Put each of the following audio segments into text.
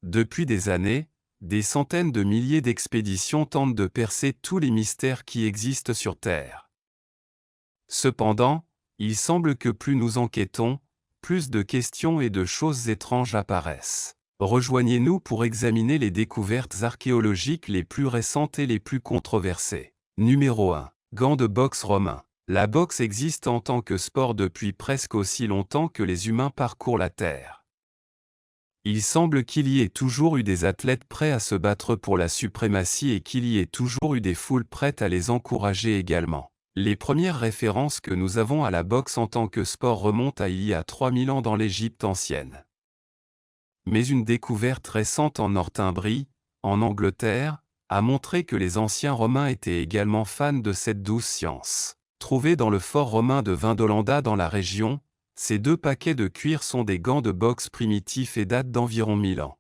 Depuis des années, des centaines de milliers d'expéditions tentent de percer tous les mystères qui existent sur Terre. Cependant, il semble que plus nous enquêtons, plus de questions et de choses étranges apparaissent. Rejoignez-nous pour examiner les découvertes archéologiques les plus récentes et les plus controversées. Numéro 1. Gants de boxe romains. La boxe existe en tant que sport depuis presque aussi longtemps que les humains parcourent la Terre. Il semble qu'il y ait toujours eu des athlètes prêts à se battre pour la suprématie et qu'il y ait toujours eu des foules prêtes à les encourager également. Les premières références que nous avons à la boxe en tant que sport remontent à il y a 3000 ans dans l'Égypte ancienne. Mais une découverte récente en Northumbrie, en Angleterre, a montré que les anciens Romains étaient également fans de cette douce science. Trouvés dans le fort romain de Vindolanda dans la région, ces 2 paquets de cuir sont des gants de boxe primitifs et datent d'environ 1000 ans.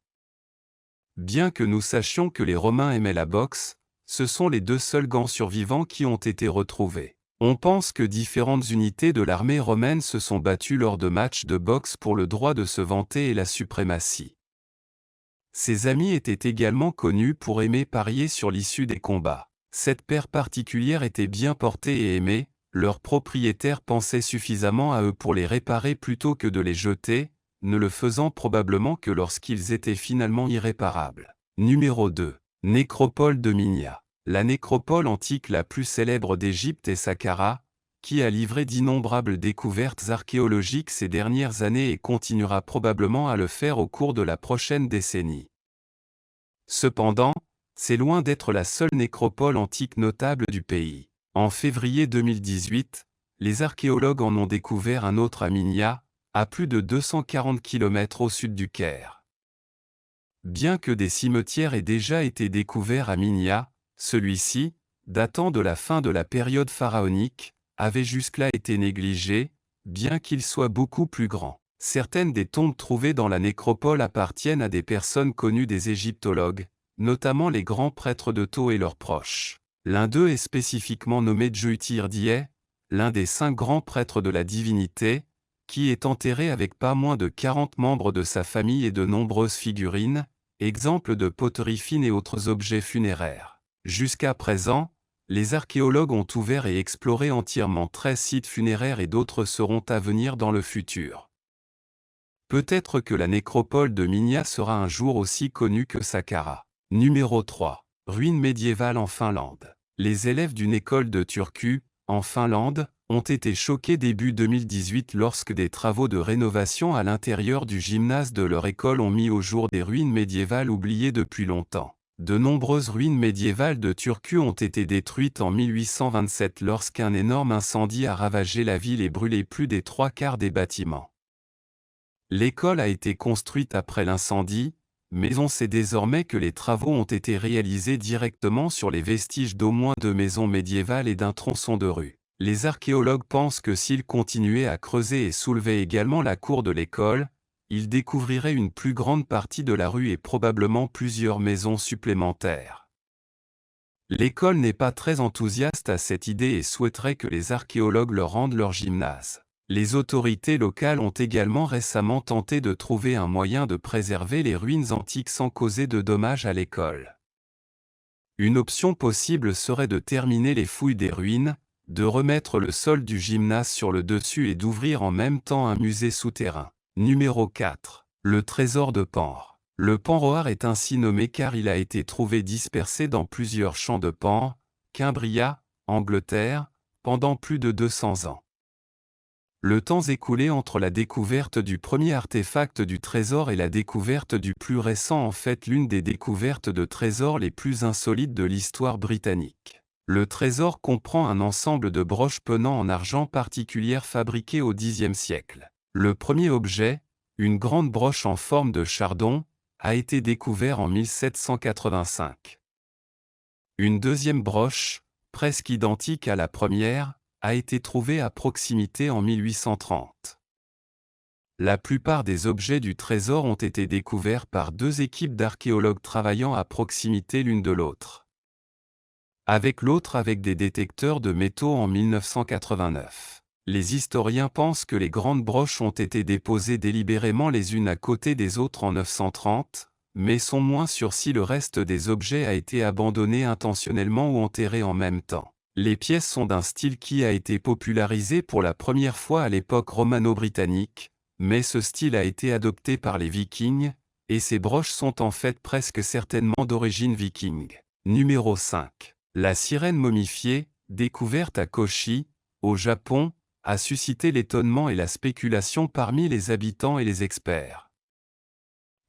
Bien que nous sachions que les Romains aimaient la boxe, ce sont les 2 seuls gants survivants qui ont été retrouvés. On pense que différentes unités de l'armée romaine se sont battues lors de matchs de boxe pour le droit de se vanter et la suprématie. Ces amis étaient également connus pour aimer parier sur l'issue des combats. Cette paire particulière était bien portée et aimée, leurs propriétaires pensaient suffisamment à eux pour les réparer plutôt que de les jeter, ne le faisant probablement que lorsqu'ils étaient finalement irréparables. Numéro 2. Nécropole de Minya. La nécropole antique la plus célèbre d'Égypte est Saqqara, qui a livré d'innombrables découvertes archéologiques ces dernières années et continuera probablement à le faire au cours de la prochaine décennie. Cependant, c'est loin d'être la seule nécropole antique notable du pays. En février 2018, les archéologues en ont découvert un autre à Minya, à plus de 240 km au sud du Caire. Bien que des cimetières aient déjà été découverts à Minya, celui-ci, datant de la fin de la période pharaonique, avait jusque-là été négligé, bien qu'il soit beaucoup plus grand. Certaines des tombes trouvées dans la nécropole appartiennent à des personnes connues des égyptologues, notamment les grands prêtres de Thau et leurs proches. L'un d'eux est spécifiquement nommé Djoutir-Dié, l'un des 5 grands prêtres de la divinité, qui est enterré avec pas moins de 40 membres de sa famille et de nombreuses figurines, exemples de poteries fines et autres objets funéraires. Jusqu'à présent, les archéologues ont ouvert et exploré entièrement 13 sites funéraires et d'autres seront à venir dans le futur. Peut-être que la nécropole de Minya sera un jour aussi connue que Saqqara. Numéro 3. Ruines médiévales en Finlande. Les élèves d'une école de Turku, en Finlande, ont été choqués début 2018 lorsque des travaux de rénovation à l'intérieur du gymnase de leur école ont mis au jour des ruines médiévales oubliées depuis longtemps. De nombreuses ruines médiévales de Turku ont été détruites en 1827 lorsqu'un énorme incendie a ravagé la ville et brûlé plus des 3/4 des bâtiments. L'école a été construite après l'incendie, mais on sait désormais que les travaux ont été réalisés directement sur les vestiges d'au moins 2 maisons médiévales et d'un tronçon de rue. Les archéologues pensent que s'ils continuaient à creuser et soulevaient également la cour de l'école, ils découvriraient une plus grande partie de la rue et probablement plusieurs maisons supplémentaires. L'école n'est pas très enthousiaste à cette idée et souhaiterait que les archéologues leur rendent leur gymnase. Les autorités locales ont également récemment tenté de trouver un moyen de préserver les ruines antiques sans causer de dommages à l'école. Une option possible serait de terminer les fouilles des ruines, de remettre le sol du gymnase sur le dessus et d'ouvrir en même temps un musée souterrain. Numéro 4. Le trésor de Panre. Le Panroar est ainsi nommé car il a été trouvé dispersé dans plusieurs champs de Panre, Cumbria, Angleterre, pendant plus de 200 ans. Le temps écoulé entre la découverte du premier artefact du trésor et la découverte du plus récent en fait l'une des découvertes de trésors les plus insolites de l'histoire britannique. Le trésor comprend un ensemble de broches penants en argent particulières fabriquées au Xe siècle. Le premier objet, une grande broche en forme de chardon, a été découvert en 1785. Une deuxième broche, presque identique à la première, a été trouvée à proximité en 1830. La plupart des objets du trésor ont été découverts par 2 équipes d'archéologues travaillant à proximité l'une de l'autre. Avec l'autre avec des détecteurs de métaux en 1989. Les historiens pensent que les grandes broches ont été déposées délibérément les unes à côté des autres en 930, mais sont moins sûrs si le reste des objets a été abandonné intentionnellement ou enterré en même temps. Les pièces sont d'un style qui a été popularisé pour la première fois à l'époque romano-britannique, mais ce style a été adopté par les Vikings, et ces broches sont en fait presque certainement d'origine viking. Numéro 5. La sirène momifiée, découverte à Kochi, au Japon, a suscité l'étonnement et la spéculation parmi les habitants et les experts.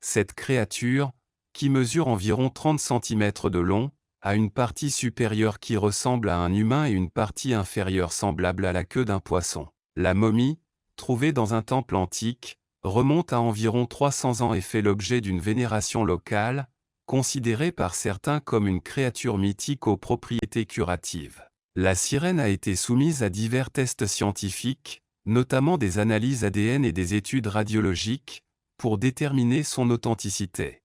Cette créature, qui mesure environ 30 cm de long, a une partie supérieure qui ressemble à un humain et une partie inférieure semblable à la queue d'un poisson. La momie, trouvée dans un temple antique, remonte à environ 300 ans et fait l'objet d'une vénération locale, considérée par certains comme une créature mythique aux propriétés curatives. La sirène a été soumise à divers tests scientifiques, notamment des analyses ADN et des études radiologiques, pour déterminer son authenticité.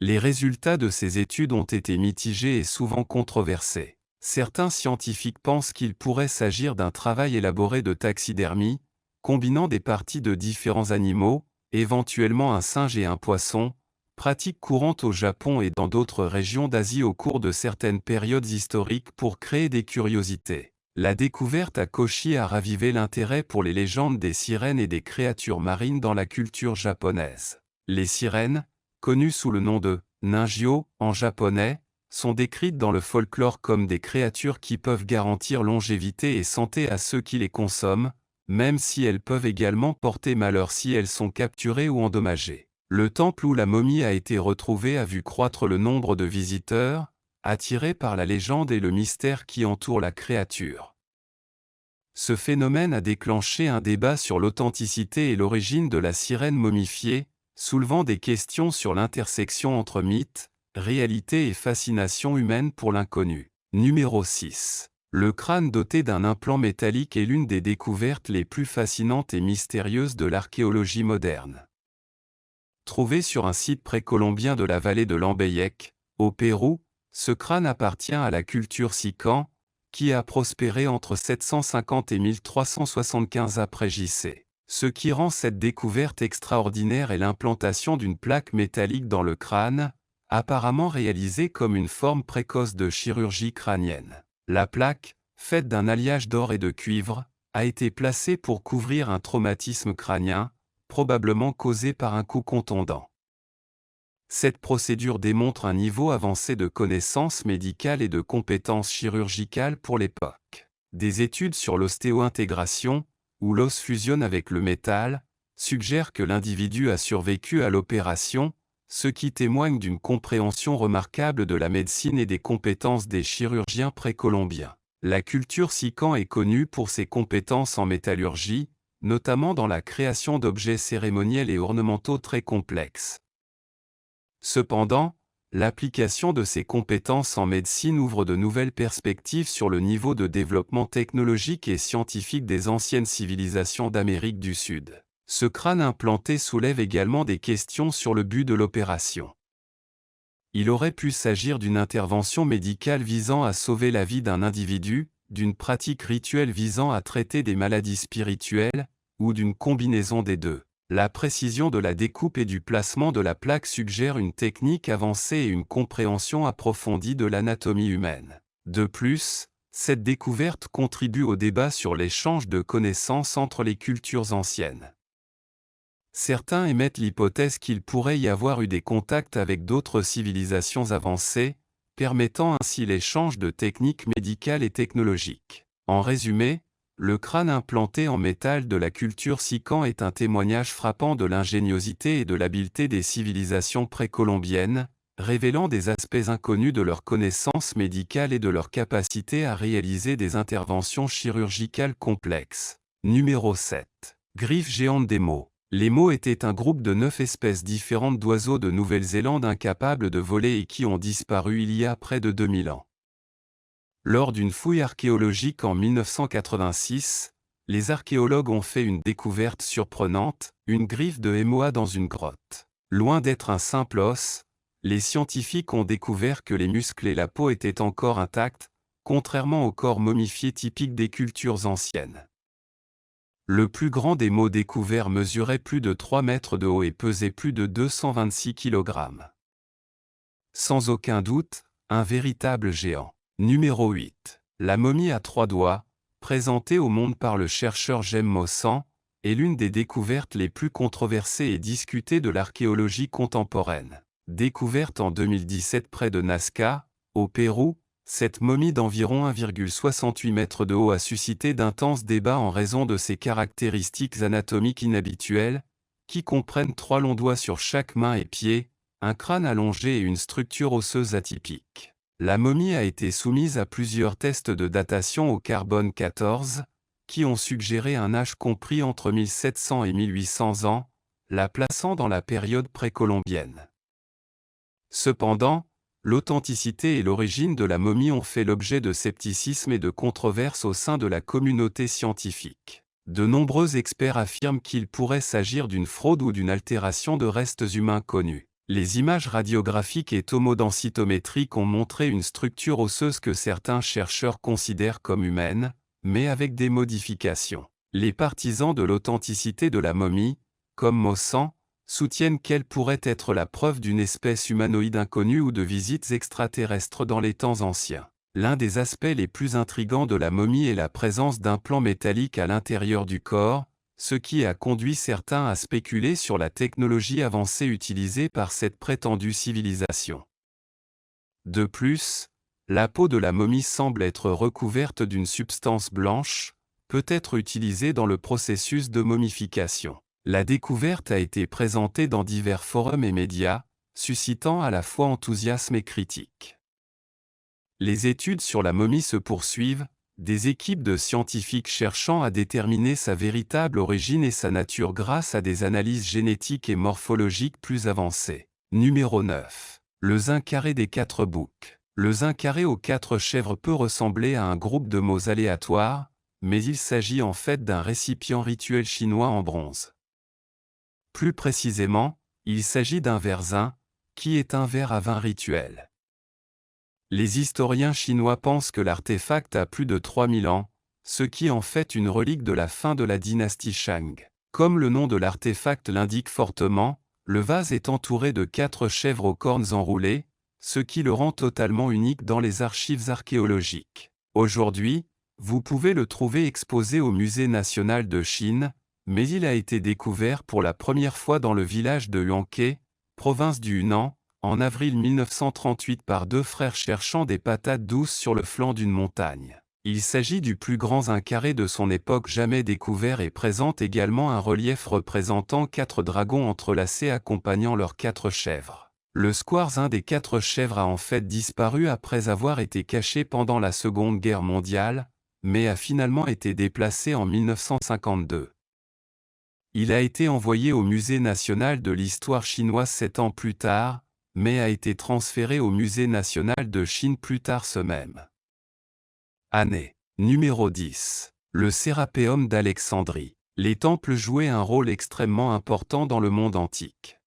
Les résultats de ces études ont été mitigés et souvent controversés. Certains scientifiques pensent qu'il pourrait s'agir d'un travail élaboré de taxidermie, combinant des parties de différents animaux, éventuellement un singe et un poisson, pratique courante au Japon et dans d'autres régions d'Asie au cours de certaines périodes historiques pour créer des curiosités. La découverte à Kochi a ravivé l'intérêt pour les légendes des sirènes et des créatures marines dans la culture japonaise. Les sirènes, connues sous le nom de ninjyo en japonais, sont décrites dans le folklore comme des créatures qui peuvent garantir longévité et santé à ceux qui les consomment, même si elles peuvent également porter malheur si elles sont capturées ou endommagées. Le temple où la momie a été retrouvée a vu croître le nombre de visiteurs, attirés par la légende et le mystère qui entoure la créature. Ce phénomène a déclenché un débat sur l'authenticité et l'origine de la sirène momifiée, soulevant des questions sur l'intersection entre mythe, réalité et fascination humaine pour l'inconnu. Numéro 6. Le crâne doté d'un implant métallique est l'une des découvertes les plus fascinantes et mystérieuses de l'archéologie moderne. Trouvé sur un site précolombien de la vallée de l'Ambeyek, au Pérou, ce crâne appartient à la culture Sican, qui a prospéré entre 750 et 1375 après JC. Ce qui rend cette découverte extraordinaire est l'implantation d'une plaque métallique dans le crâne, apparemment réalisée comme une forme précoce de chirurgie crânienne. La plaque, faite d'un alliage d'or et de cuivre, a été placée pour couvrir un traumatisme crânien, probablement causé par un coup contondant. Cette procédure démontre un niveau avancé de connaissances médicales et de compétences chirurgicales pour l'époque. Des études sur l'ostéo-intégration, où l'os fusionne avec le métal, suggèrent que l'individu a survécu à l'opération, ce qui témoigne d'une compréhension remarquable de la médecine et des compétences des chirurgiens précolombiens. La culture Sican est connue pour ses compétences en métallurgie, notamment dans la création d'objets cérémoniels et ornementaux très complexes. Cependant, l'application de ces compétences en médecine ouvre de nouvelles perspectives sur le niveau de développement technologique et scientifique des anciennes civilisations d'Amérique du Sud. Ce crâne implanté soulève également des questions sur le but de l'opération. Il aurait pu s'agir d'une intervention médicale visant à sauver la vie d'un individu, d'une pratique rituelle visant à traiter des maladies spirituelles, ou d'une combinaison des deux. La précision de la découpe et du placement de la plaque suggère une technique avancée et une compréhension approfondie de l'anatomie humaine. De plus, cette découverte contribue au débat sur l'échange de connaissances entre les cultures anciennes. Certains émettent l'hypothèse qu'il pourrait y avoir eu des contacts avec d'autres civilisations avancées, permettant ainsi l'échange de techniques médicales et technologiques. En résumé, le crâne implanté en métal de la culture Sican est un témoignage frappant de l'ingéniosité et de l'habileté des civilisations précolombiennes, révélant des aspects inconnus de leurs connaissances médicales et de leur capacité à réaliser des interventions chirurgicales complexes. Numéro 7. Griffes géantes des mots. Les mots étaient un groupe de 9 espèces différentes d'oiseaux de Nouvelle-Zélande incapables de voler et qui ont disparu il y a près de 2000 ans. Lors d'une fouille archéologique en 1986, les archéologues ont fait une découverte surprenante, une griffe de Emoa dans une grotte. Loin d'être un simple os, les scientifiques ont découvert que les muscles et la peau étaient encore intacts, contrairement au corps momifié typique des cultures anciennes. Le plus grand des mots découverts mesurait plus de 3 mètres de haut et pesait plus de 226 kg. Sans aucun doute, un véritable géant. Numéro 8. La momie à 3 doigts, présentée au monde par le chercheur Jem Mossan, est l'une des découvertes les plus controversées et discutées de l'archéologie contemporaine. Découverte en 2017 près de Nazca, au Pérou, cette momie d'environ 1,68 m de haut a suscité d'intenses débats en raison de ses caractéristiques anatomiques inhabituelles, qui comprennent 3 longs doigts sur chaque main et pied, un crâne allongé et une structure osseuse atypique. La momie a été soumise à plusieurs tests de datation au carbone 14, qui ont suggéré un âge compris entre 1700 et 1800 ans, la plaçant dans la période précolombienne. Cependant, l'authenticité et l'origine de la momie ont fait l'objet de scepticisme et de controverses au sein de la communauté scientifique. De nombreux experts affirment qu'il pourrait s'agir d'une fraude ou d'une altération de restes humains connus. Les images radiographiques et tomodensitométriques ont montré une structure osseuse que certains chercheurs considèrent comme humaine, mais avec des modifications. Les partisans de l'authenticité de la momie, comme Mossan, soutiennent qu'elle pourrait être la preuve d'une espèce humanoïde inconnue ou de visites extraterrestres dans les temps anciens. L'un des aspects les plus intrigants de la momie est la présence d'implants métalliques à l'intérieur du corps, ce qui a conduit certains à spéculer sur la technologie avancée utilisée par cette prétendue civilisation. De plus, la peau de la momie semble être recouverte d'une substance blanche, peut-être utilisée dans le processus de momification. La découverte a été présentée dans divers forums et médias, suscitant à la fois enthousiasme et critique. Les études sur la momie se poursuivent, des équipes de scientifiques cherchant à déterminer sa véritable origine et sa nature grâce à des analyses génétiques et morphologiques plus avancées. Numéro 9. Le zin carré des 4 boucs. Le zin carré aux 4 chèvres peut ressembler à un groupe de mots aléatoires, mais il s'agit en fait d'un récipient rituel chinois en bronze. Plus précisément, il s'agit d'un verre zin, qui est un verre à vin rituel. Les historiens chinois pensent que l'artefact a plus de 3000 ans, ce qui en fait une relique de la fin de la dynastie Shang. Comme le nom de l'artefact l'indique fortement, le vase est entouré de 4 chèvres aux cornes enroulées, ce qui le rend totalement unique dans les archives archéologiques. Aujourd'hui, vous pouvez le trouver exposé au Musée national de Chine, mais il a été découvert pour la première fois dans le village de Huangke, province du Hunan, en avril 1938 par 2 frères cherchant des patates douces sur le flanc d'une montagne. Il s'agit du plus grand zin carré de son époque jamais découvert et présente également un relief représentant 4 dragons entrelacés accompagnant leurs 4 chèvres. Le square zin des 4 chèvres a en fait disparu après avoir été caché pendant la Seconde Guerre mondiale, mais a finalement été déplacé en 1952. Il a été envoyé au Musée national de l'histoire chinoise 7 ans plus tard, mais a été transféré au Musée national de Chine plus tard ce même année. Numéro 10. Le Sérapéum d'Alexandrie. Les temples jouaient un rôle extrêmement important dans le monde antique.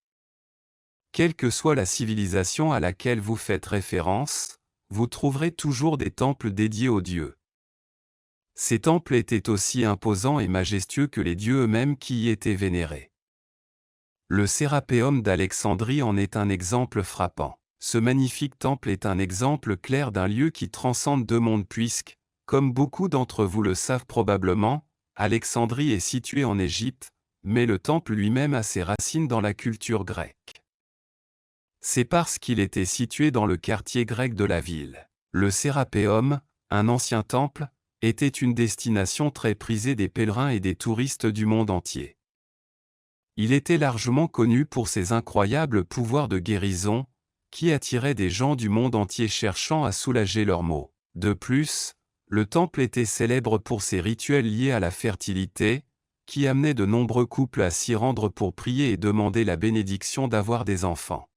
Quelle que soit la civilisation à laquelle vous faites référence, vous trouverez toujours des temples dédiés aux dieux. Ces temples étaient aussi imposants et majestueux que les dieux eux-mêmes qui y étaient vénérés. Le Sérapéum d'Alexandrie en est un exemple frappant. Ce magnifique temple est un exemple clair d'un lieu qui transcende 2 mondes puisque, comme beaucoup d'entre vous le savent probablement, Alexandrie est située en Égypte, mais le temple lui-même a ses racines dans la culture grecque. C'est parce qu'il était situé dans le quartier grec de la ville. Le Sérapéum, un ancien temple, était une destination très prisée des pèlerins et des touristes du monde entier. Il était largement connu pour ses incroyables pouvoirs de guérison, qui attiraient des gens du monde entier cherchant à soulager leurs maux. De plus, le temple était célèbre pour ses rituels liés à la fertilité, qui amenaient de nombreux couples à s'y rendre pour prier et demander la bénédiction d'avoir des enfants.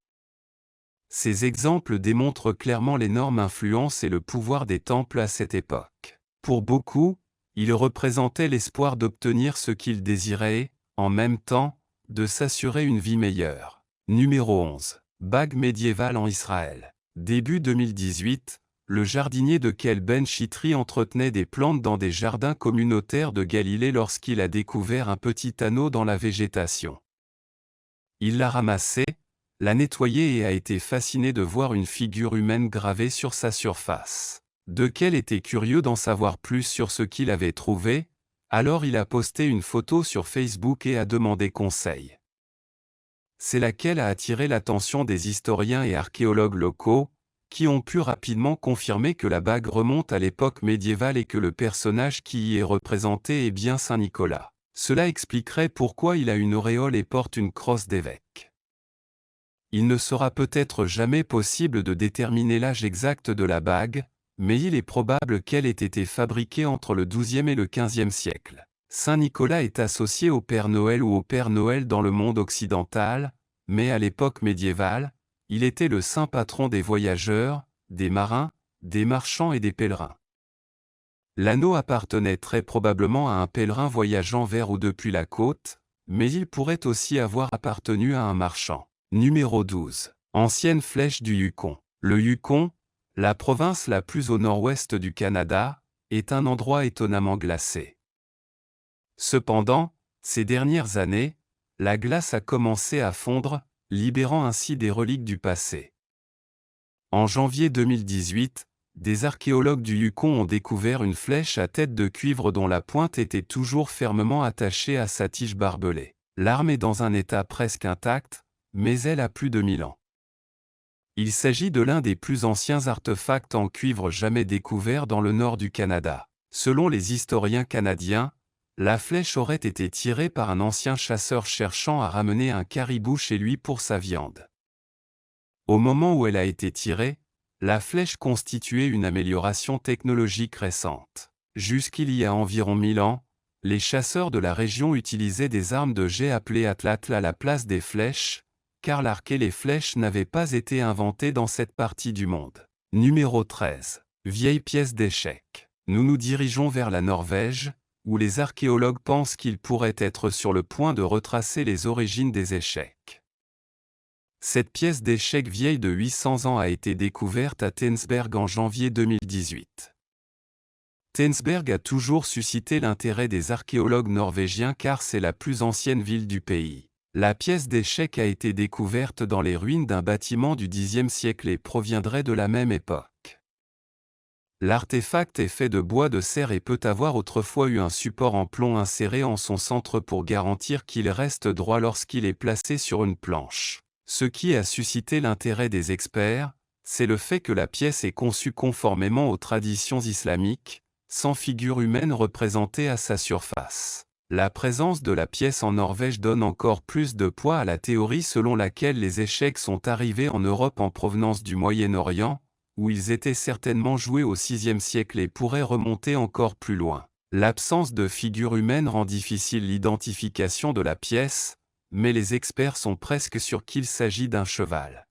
Ces exemples démontrent clairement l'énorme influence et le pouvoir des temples à cette époque. Pour beaucoup, ils représentaient l'espoir d'obtenir ce qu'ils désiraient et, en même temps, de s'assurer une vie meilleure. Numéro 11. Bague médiévale en Israël. Début 2018, le jardinier de Kel Ben Chitri entretenait des plantes dans des jardins communautaires de Galilée lorsqu'il a découvert un petit anneau dans la végétation. Il l'a ramassé, l'a nettoyé et a été fasciné de voir une figure humaine gravée sur sa surface. De Kel était curieux d'en savoir plus sur ce qu'il avait trouvé, alors il a posté une photo sur Facebook et a demandé conseil. C'est laquelle a attiré l'attention des historiens et archéologues locaux, qui ont pu rapidement confirmer que la bague remonte à l'époque médiévale et que le personnage qui y est représenté est bien Saint Nicolas. Cela expliquerait pourquoi il a une auréole et porte une crosse d'évêque. Il ne sera peut-être jamais possible de déterminer l'âge exact de la bague, mais il est probable qu'elle ait été fabriquée entre le XIIe et le XVe siècle. Saint Nicolas est associé au Père Noël ou au Père Noël dans le monde occidental, mais à l'époque médiévale, il était le saint patron des voyageurs, des marins, des marchands et des pèlerins. L'anneau appartenait très probablement à un pèlerin voyageant vers ou depuis la côte, mais il pourrait aussi avoir appartenu à un marchand. Numéro 12. Ancienne flèche du Yukon. Le Yukon, la province la plus au nord-ouest du Canada, est un endroit étonnamment glacé. Cependant, ces dernières années, la glace a commencé à fondre, libérant ainsi des reliques du passé. En janvier 2018, des archéologues du Yukon ont découvert une flèche à tête de cuivre dont la pointe était toujours fermement attachée à sa tige barbelée. L'arme est dans un état presque intact, mais elle a plus de 1000 ans. Il s'agit de l'un des plus anciens artefacts en cuivre jamais découverts dans le nord du Canada. Selon les historiens canadiens, la flèche aurait été tirée par un ancien chasseur cherchant à ramener un caribou chez lui pour sa viande. Au moment où elle a été tirée, la flèche constituait une amélioration technologique récente. Jusqu'il y a environ 1000 ans, les chasseurs de la région utilisaient des armes de jet appelées atlatl à la place des flèches, car l'arc et les flèches n'avaient pas été inventés dans cette partie du monde. Numéro 13. Vieille pièce d'échec. Nous nous dirigeons vers la Norvège, où les archéologues pensent qu'ils pourraient être sur le point de retracer les origines des échecs. Cette pièce d'échec vieille de 800 ans a été découverte à Tensberg en janvier 2018. Tensberg a toujours suscité l'intérêt des archéologues norvégiens car c'est la plus ancienne ville du pays. La pièce d'échec a été découverte dans les ruines d'un bâtiment du Xe siècle et proviendrait de la même époque. L'artefact est fait de bois de cerf et peut avoir autrefois eu un support en plomb inséré en son centre pour garantir qu'il reste droit lorsqu'il est placé sur une planche. Ce qui a suscité l'intérêt des experts, c'est le fait que la pièce est conçue conformément aux traditions islamiques, sans figure humaine représentée à sa surface. La présence de la pièce en Norvège donne encore plus de poids à la théorie selon laquelle les échecs sont arrivés en Europe en provenance du Moyen-Orient, où ils étaient certainement joués au VIe siècle et pourraient remonter encore plus loin. L'absence de figure humaine rend difficile l'identification de la pièce, mais les experts sont presque sûrs qu'il s'agit d'un cheval.